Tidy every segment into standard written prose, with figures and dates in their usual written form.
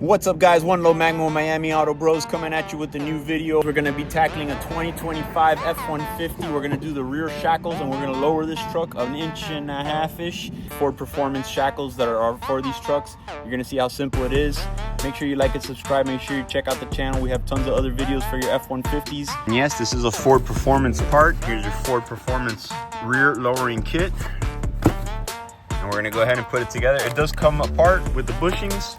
What's up guys, One Low Magmo Miami Auto Bros coming at you with a new video. We're going to be tackling a 2025 F-150. We're going to do the rear shackles and we're going to lower this truck an inch and a half-ish. Ford Performance shackles that are for these trucks. You're going to see how simple it is. Make sure you like and subscribe. Make sure you check out the channel. We have tons of other videos for your F-150s. And yes, this is a Ford Performance part. Here's your Ford Performance rear lowering kit. And we're going to go ahead and put it together. It does come apart with the bushings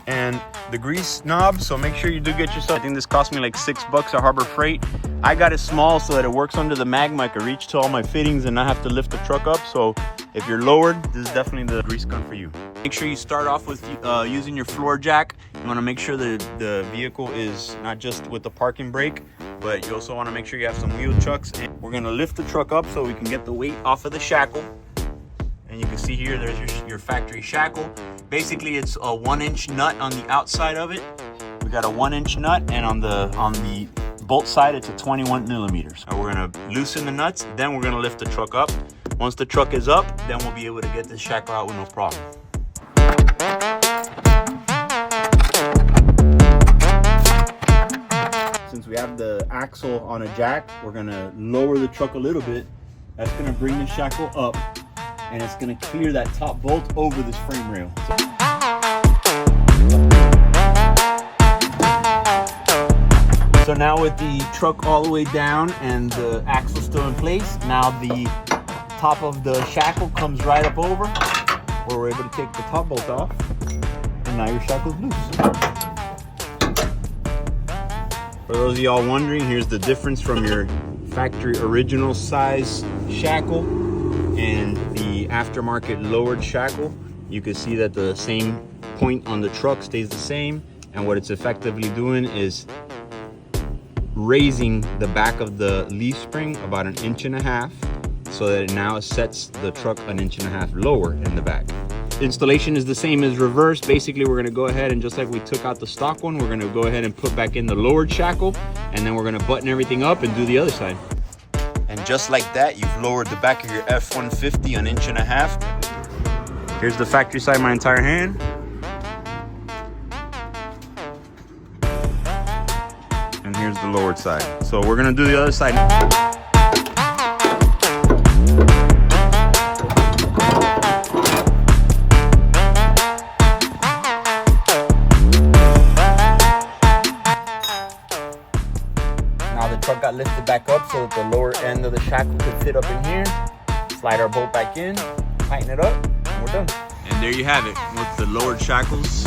and the grease knob, so make sure you do get yourself. I think this cost me like $6 at Harbor Freight. I got it small so that it works under the Magma. I can reach to all my fittings and not have to lift the truck up. So if you're lowered, this is definitely the grease gun for you. Make sure you start off with using your floor jack. You want to make sure that the vehicle is not just with the parking brake, but you also want to make sure you have some wheel chucks. And we're going to lift the truck up so we can get the weight off of the shackle. And you can see here, there's your factory shackle. Basically, it's a 1-inch nut on the outside of it. We got a 1-inch nut, and on the bolt side, it's a 21 millimeters. And we're gonna loosen the nuts, then we're gonna lift the truck up. Once the truck is up, then we'll be able to get this shackle out with no problem. Since we have the axle on a jack, we're gonna lower the truck a little bit. That's gonna bring the shackle up, and it's going to clear that top bolt over this frame rail. So now with the truck all the way down and the axle still in place, now the top of the shackle comes right up over, where we're able to take the top bolt off, and now your shackle's loose. For those of y'all wondering, here's the difference from your factory original size shackle and the aftermarket lowered shackle. You can see that the same point on the truck stays the same, and what it's effectively doing is raising the back of the leaf spring about 1.5 inches so that it now sets the truck 1.5 inches lower in the back. Installation is the same as reverse. Basically, we're going to go ahead and just like we took out the stock one, we're going to go ahead and put back in the lowered shackle, and then we're going to button everything up and do the other side. And just like that, you've lowered the back of your F-150 1.5 inches. Here's the factory side, my entire hand. And here's the lowered side. So we're gonna do the other side. Now the truck got lifted back up so that the lower end of the shackle could fit up in here. Slide our bolt back in, tighten it up, and we're done. And there you have it with the lowered shackles.